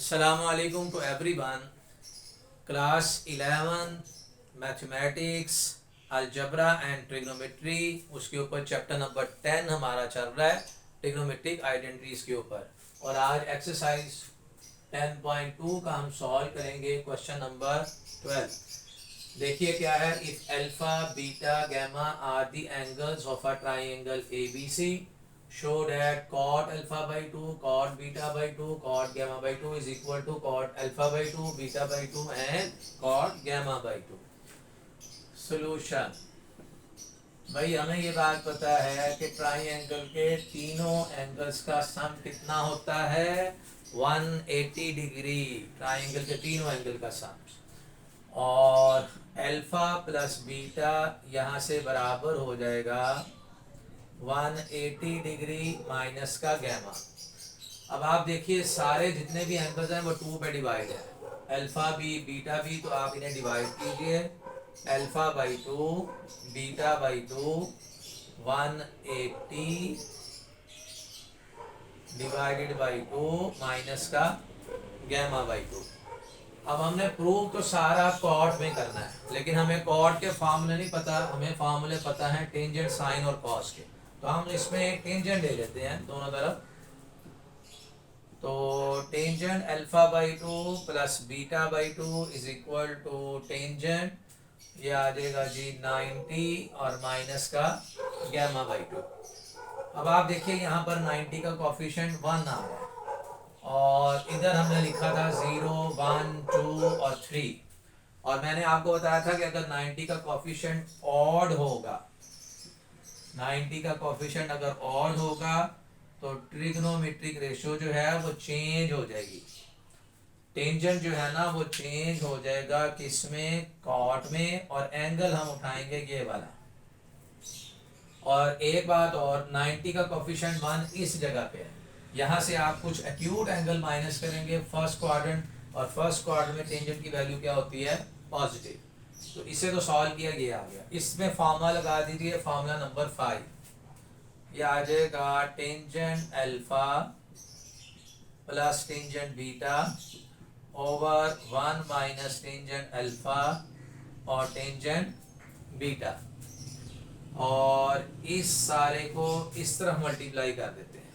Assalamualaikum to everyone. Class 11 mathematics algebra and trigonometry, उसके ऊपर chapter number 10 हमारा चल रहा है ट्रिग्नोमेट्रिक आइडेंटिटीज के ऊपर। और आज एक्सरसाइज 10.2 का हम सॉल्व करेंगे क्वेश्चन नंबर 12। देखिए क्या है। If alpha beta gamma are the angles of a triangle ABC, show that cot alpha by 2, cot beta by 2, cot gamma by 2 is equal to cot alpha by 2, beta by 2 and cot gamma by 2। Solution. भाई हमें ये बात पता है कि triangle के तीनों angles का सम कितना होता है, 180 डिग्री। ट्राइंगल के तीनों एंगल का सम। और अल्फा प्लस बीटा यहाँ से बराबर हो जाएगा 180 डिग्री माइनस का गैमा। अब आप देखिए सारे जितने भी एंगल्स हैं वो 2 पे डिवाइड है, अल्फा भी बीटा भी, तो आप इन्हें डिवाइड कीजिए। Alpha by 2 beta by 2 180 divided by 2 minus का गैमा बाई 2। अब हमने प्रूव तो सारा कॉट में करना है, लेकिन हमें कॉट के फार्मूले नहीं पता, हमें फार्मूले पता है टेंजेंट साइन और कॉस के। तो हम इसमें एक टेंजेंट ले लेते हैं दोनों तरफ। तो tangent alpha by 2 plus beta by 2 is equal to tangent, ये आ जाएगा जी 90 और माइनस का गैमा बाई 2। अब आप देखिए यहाँ पर 90 का कोफिशिएंट 1 आ रहा है और इधर हमने लिखा था 0 1 2 और 3। और मैंने आपको बताया था कि अगर 90 का कोफिशिएंट ऑड होगा, 90 का कोफिशिएंट अगर ऑड होगा तो ट्रिग्नोमेट्रिक रेशियो जो है वो चेंज हो जाएगी। टेंजेंट जो है ना वो चेंज हो जाएगा किसमें, कॉट में। और एंगल हम उठाएंगे ये वाला। और एक बात और, 90 का कोफिशिएंट 1 इस जगह पे है, यहाँ से आप कुछ एक्यूट एंगल माइनस करेंगे फर्स्ट क्वाड्रेंट, और फर्स्ट क्वाड्रेंट में टेंजेंट की वैल्यू क्या होती है, पॉजिटिव। तो इसे तो सॉल्व किया गया आ गया। इसमें फार्मूला लगा दीजिए, फार्मूला नंबर 5। ये आ जाएगा tangent alpha plus tangent beta over 1 minus tangent alpha और टेंजेंट बीटा। और इस सारे को इस तरफ मल्टीप्लाई कर देते हैं,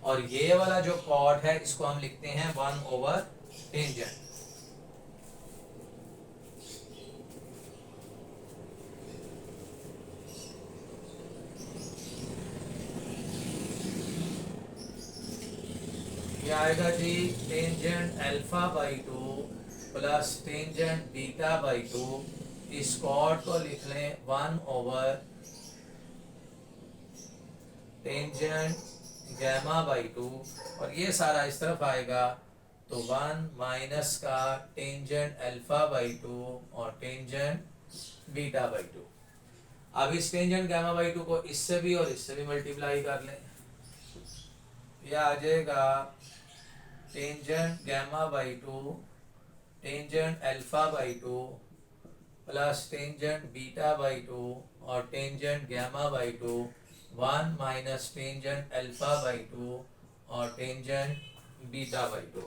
और ये वाला जो कॉट है इसको हम लिखते हैं 1 ओवर टेंजेंट। ये आएगा जी tangent alpha by 2 plus tangent beta by 2। इस कॉट को लिख लें 1 ओवर टेंजेंट गैमा बाई 2, और ये सारा इस तरफ आएगा तो 1 माइनस का टेंजेंट अल्फा बाई 2 और टेंजेंट बीटा बाई 2। अब इस टेंजेंट गैमा बाई 2 को इससे भी और इससे भी मल्टीप्लाई कर लें। यह आ जाएगा tangent gamma by 2 tangent alpha by 2 plus tangent beta by 2 और tangent gamma by 2 1 minus tangent alpha by 2 और टेंजेंट बीटा बाई 2।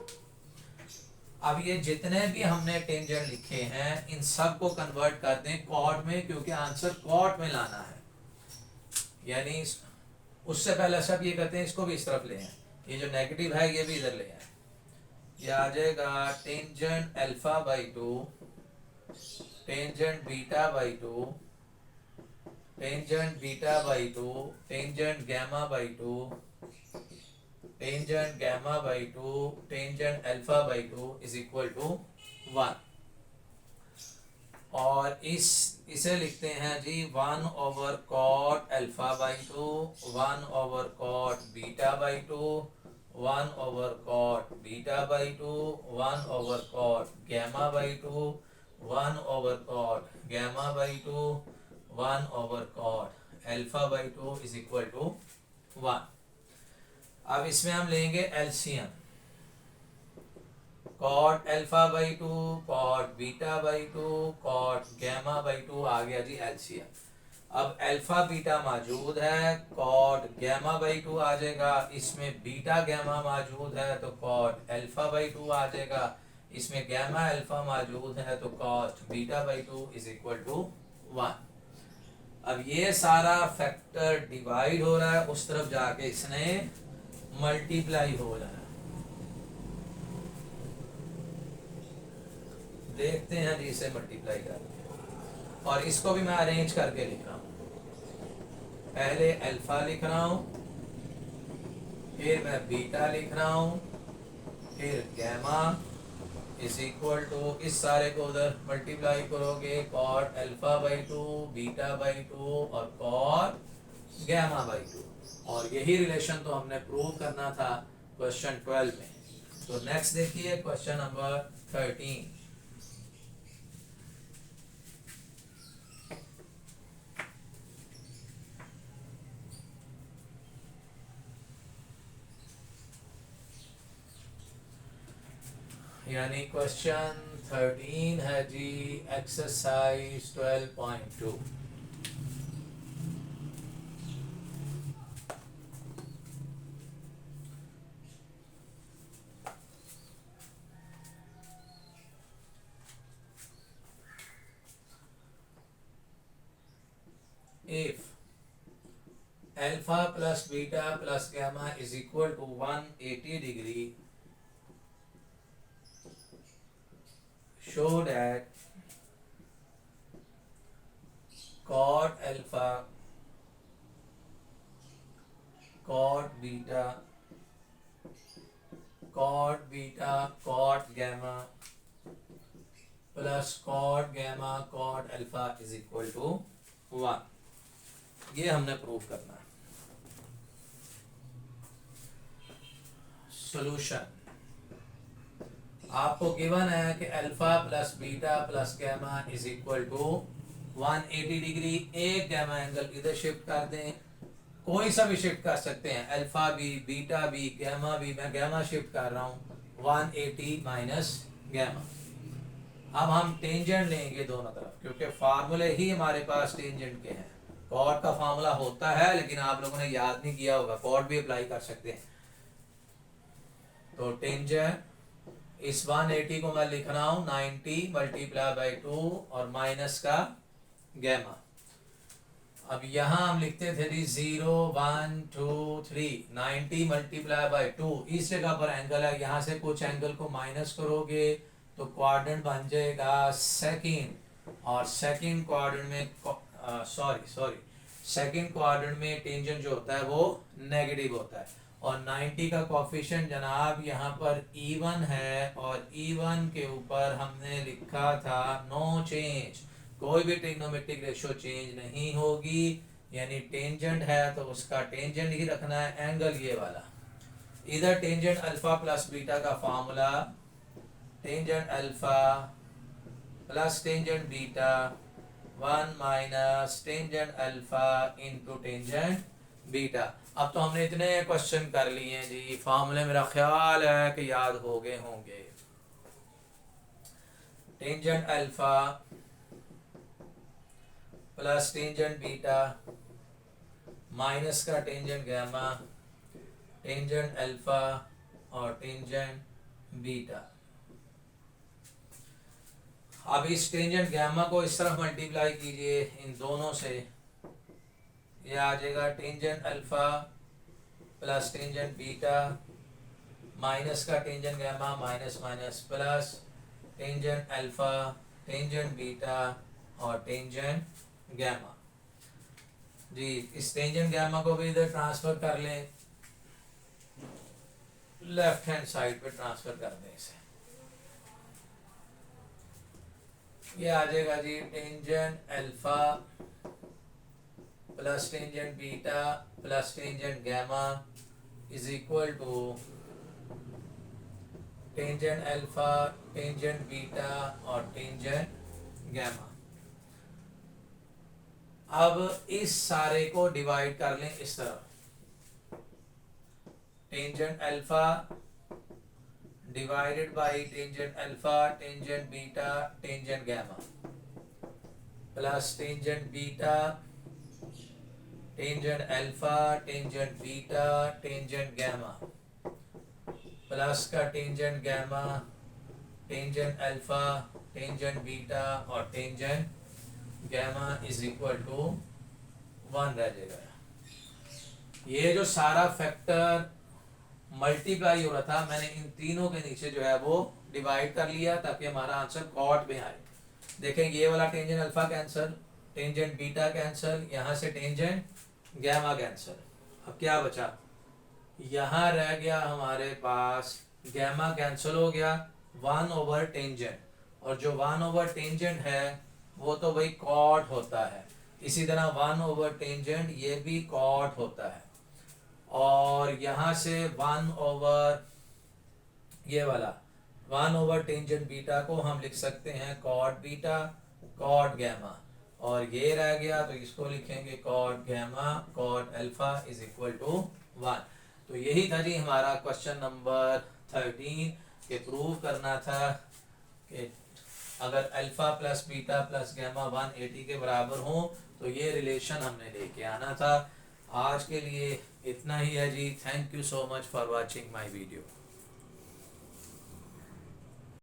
अब ये जितने भी हमने टेंजेंट लिखे हैं इन सब को कन्वर्ट कर दें कॉट में, क्योंकि आंसर कॉट में लाना है। यानी उससे पहले सब ये करते हैं, इसको भी इस तरफ ले आए, ये जो नेगेटिव है ये भी इधर ले आए। ये आ जाएगा tangent alpha by 2 tangent beta by 2 tangent beta by 2 tangent gamma by 2 tangent gamma by 2 tangent alpha by 2 is equal to 1। और इसे लिखते हैं जी 1 over cot alpha by 2 1 over cot beta by 2 1 over cot beta by 2 1 over cot gamma by 2 1 over cot gamma by 2 1 over cot alpha by 2 is equal to 1। अब इसमें हम लेंगे LCM. Cot alpha by 2 cot beta by 2 cot gamma by 2 आ गया जी LCM. अब alpha beta मौजूद है, कॉट गैमा बाई 2 आ जाएगा। इसमें बीटा गैमा मौजूद है तो कॉट अल्फा बाई 2 आ जाएगा। इसमें गैमा अल्फा मौजूद है तो cot beta by 2 is equal to 1। अब ये सारा फैक्टर डिवाइड हो रहा है, उस तरफ जाके इसने मल्टीप्लाई हो रहा है। देखते हैं जी इसे मल्टीप्लाई करके, और इसको भी मैं अरेंज करके लिख रहा हूं। पहले अल्फा लिख रहा हूं, फिर मैं बीटा लिख रहा हूं, फिर गैमा इज इक्वल टू, इस सारे को उधर मल्टीप्लाई करोगे, cot alpha by 2, beta by 2 और कॉट गैमा बाई 2। और यही रिलेशन तो हमने प्रूव करना था क्वेश्चन 12 में। तो नेक्स्ट देखिए क्वेश्चन नंबर 13। यानी क्वेश्चन 13 है जी, exercise 12.2। If alpha plus beta plus gamma is equal to 180 degree, show that cot alpha, cot beta, cot gamma plus cot gamma cot alpha is equal to 1। ये हमने prove करना है। Solution, आपको given है कि alpha plus beta plus gamma is equal to 180 degree. एक gamma angle इधर shift कर दें, कोई सा भी शिफ्ट कर सकते हैं, अल्फा भी, बीटा भी, गैमा भी। मैं गैमा शिफ्ट कर रहा हूं 180 माइनस गैमा। अब हम टेंजेंट लेंगे दोनों तरफ, क्योंकि फार्मूले ही हमारे पास टेंजेंट के हैं। कॉट का फार्मूला होता है, लेकिन आप लोगों ने याद नहीं किया होगा, कॉट भी अप्लाई कर सकते हैं। तो टेंजेंट इस 180 को मैं लिख रहा हूं 90 मल्टीप्लाई बाई 2 और माइनस का गैमा। अब यहां हम लिखते थे 0 1 2 3, 90 मल्टीप्लाई बाई 2, इस जगह पर एंगल है, यहां से कुछ एंगल को माइनस करोगे तो क्वाड्रेंट बन जाएगा सेकंड, और सेकंड क्वाड्रेंट में सेकंड क्वाड्रेंट में टेंजेंट जो होता है वो नेगेटिव होता है। और 90 का कोफिशिएंट जनाब यहाँ पर E1 है, और E1 के ऊपर हमने लिखा था नो चेंज, कोई भी ट्रिग्नोमेट्रिक रेशियो चेंज नहीं होगी। यानी टेंजेंट है तो उसका टेंजेंट ही रखना है, एंगल ये वाला। इधर टेंजेंट अल्फा प्लस बीटा का formula, tangent alpha plus tangent beta 1 minus tangent alpha into tangent beta. अब तो हमने इतने क्वेश्चन कर लिए हैं जी, फार्मूले मेरा ख्याल है कि याद हो गए होंगे। Tangent alpha plus tangent beta minus का टेंजेंट गैमा, टेंजेंट अल्फा और टेंजेंट बीटा। अब इस टेंजेंट गैमा को इस तरफ मल्टीप्लाई कीजिए इन दोनों से, ये आ जाएगा tangent alpha plus tangent beta minus का tangent gamma, minus minus plus tangent alpha, tangent beta और टेंजेंट गैमा। जी इस टेंजेंट गैमा को भी इधर ट्रांसफर कर लें, लेफ्ट हैंड साइड पे ट्रांसफर कर दें इसे। ये आ जाएगा जी tangent alpha plus tangent beta plus tangent gamma is equal to tangent alpha, tangent beta और टेंजेंट गैमा। अब इस सारे को डिवाइड कर लें इस तरफ, tangent alpha divided by tangent alpha, tangent beta, tangent gamma plus tangent beta tangent alpha, tangent beta, tangent gamma, plus का tangent gamma, tangent alpha, tangent beta और tangent gamma is equal to 1 रह जाएगा। ये जो सारा factor multiply हो रहा था, मैंने इन तीनों के नीचे जो है वो डिवाइड कर लिया ताकि हमारा आंसर कॉट में आए। देखें ये वाला tangent alpha cancel, tangent beta cancel, यहाँ से टेंजेंट गैमा कैंसल। अब क्या बचा, यहाँ रह गया हमारे पास गैमा कैंसल हो गया, 1 ओवर टेंजेंट, और जो 1 ओवर टेंजेंट है वो तो वही कॉट होता है। इसी तरह 1 ओवर टेंजेंट ये भी कॉट होता है, और यहाँ से 1 ओवर ये वाला 1 ओवर टेंजेंट बीटा को हम लिख सकते हैं कॉट बीटा कॉट गैमा, और ये रह गया तो इसको लिखेंगे cot gamma cot alpha is equal to 1। तो यही था जी हमारा क्वेश्चन नंबर 13 के प्रूव करना था कि अगर alpha plus beta plus gamma 180 के बराबर हो तो ये रिलेशन हमने लेके आना था। आज के लिए इतना ही है जी। Thank you so much for watching my video.